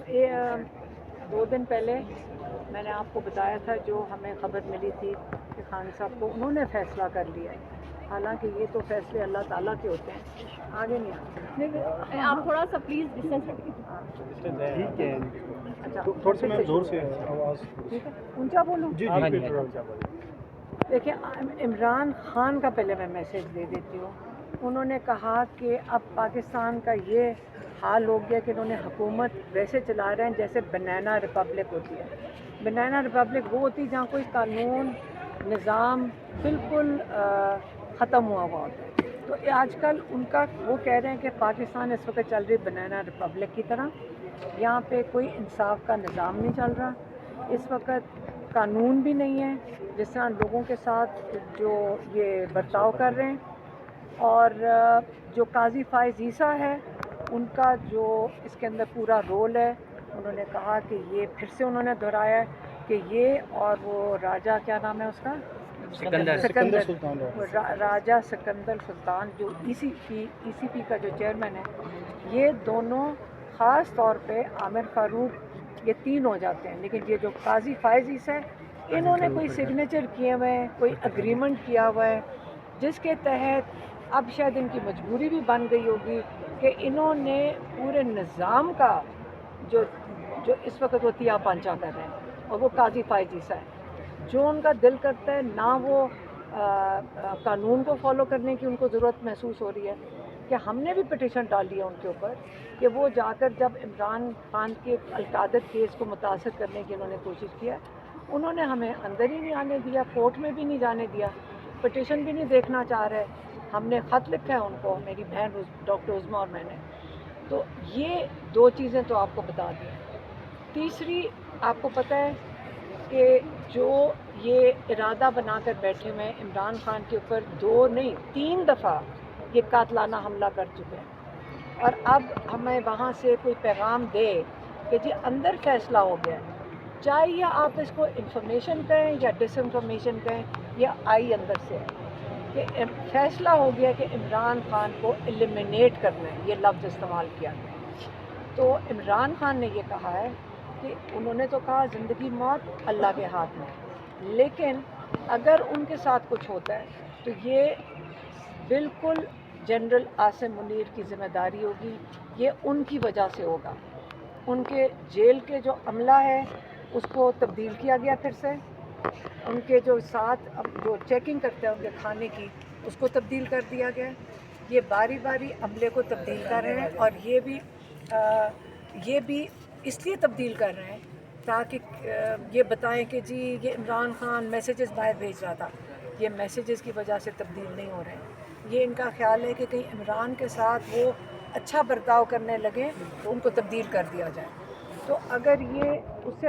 2 दिन पहले मैंने आपको बताया था, जो हमें खबर मिली थी कि खान साहब को उन्होंने फ़ैसला कर लिया है। हालांकि ये तो फैसले अल्लाह ताला के होते हैं, आगे नहीं आते। आप थोड़ा सा प्लीज़ डिस्टेंस रखिए। ठीक है। अच्छा, थोड़ा सा मैं जोर से आवाज़ ठीक है, ऊंचा बोलूँ? जी जी थोड़ा ऊंचा बोलिए। देखिए, इमरान खान का पहले मैं मैसेज दे देती हूँ। उन्होंने कहा कि अब पाकिस्तान का ये हाल हो गया कि इन्होंने हुकूमत वैसे चला रहे हैं जैसे बनाना रिपब्लिक होती है। बनाना रिपब्लिक वो होती है जहाँ कोई कानून निज़ाम बिल्कुल ख़त्म हुआ होता है। तो आजकल उनका वो कह रहे हैं कि पाकिस्तान इस वक्त चल रही बनाना रिपब्लिक की तरह। यहाँ पे कोई इंसाफ का निज़ाम नहीं चल रहा, इस वक्त कानून भी नहीं है, जिस तरह लोगों के साथ जो ये बर्ताव कर रहे हैं। और जो काजी फाइज़ ईसा है, उनका जो इसके अंदर पूरा रोल है, उन्होंने कहा कि ये फिर से उन्होंने दोहराया कि ये और वो राजा, क्या नाम है उसका, सिकंदर सुल्तान राजा सिकंदर सुल्तान, जो ईसीपी का जो चेयरमैन है, ये दोनों ख़ास तौर पे आमिर फ़ारूक, ये 3 हो जाते हैं। लेकिन ये जो काजी फाइज़ ईसा है, इन्होंने कोई सिग्नेचर किए हुए हैं, कोई अग्रीमेंट किया हुआ है, जिसके तहत अब शायद इनकी मजबूरी भी बन गई होगी कि इन्होंने पूरे निज़ाम का जो जो इस वक्त वो तिया पांचा कर रहे हैं, और वो काजी फाइज़ ईसा है। जो उनका दिल करता है, ना वो कानून को फॉलो करने की उनको ज़रूरत महसूस हो रही है। कि हमने भी पिटीशन डाली है उनके ऊपर कि वो जाकर, जब इमरान खान के अलकादत केस को मुतासर करने की उन्होंने कोशिश किया, उन्होंने हमें अंदर ही नहीं आने दिया, कोर्ट में भी नहीं जाने दिया, पिटीशन भी नहीं देखना चाह रहे। हमने ख़त लिखा है उनको, मेरी बहन डॉक्टर उज़मा और मैंने। तो ये 2 चीज़ें तो आपको बता दी। तीसरी, आपको पता है कि जो ये इरादा बनाकर बैठे हुए हैं, इमरान खान के ऊपर 2 नहीं 3 दफ़ा ये कातलाना हमला कर चुके हैं। और अब हमें वहाँ से कोई पैगाम दे कि जी अंदर फैसला हो गया है, चाहे आप इसको इंफॉर्मेशन कहें या डिसइंफॉर्मेशन कहें, या आई अंदर से है कि फैसला हो गया कि इमरान खान को एलिमिनेट करना है, ये लफ्ज़ इस्तेमाल किया गया। तो इमरान खान ने ये कहा है कि उन्होंने तो कहा ज़िंदगी मौत अल्लाह के हाथ में है, लेकिन अगर उनके साथ कुछ होता है तो ये बिल्कुल जनरल आसिम मुनीर की ज़िम्मेदारी होगी, ये उनकी वजह से होगा। उनके जेल के जो अमला है उसको तब्दील किया गया फिर से, उनके जो साथ अब जो चेकिंग करते हैं उनके खाने की, उसको तब्दील कर दिया गया। ये बारी बारी अमले को तब्दील कर रहे हैं, और ये भी इसलिए तब्दील कर रहे हैं ताकि ये बताएं कि जी ये इमरान खान मैसेजेस बाहर भेज रहा था। ये मैसेजेस की वजह से तब्दील नहीं हो रहे हैं। ये इनका ख्याल है कि कहीं इमरान के साथ वो अच्छा बर्ताव करने लगे तो उनको तब्दील कर दिया जाए। तो अगर ये उससे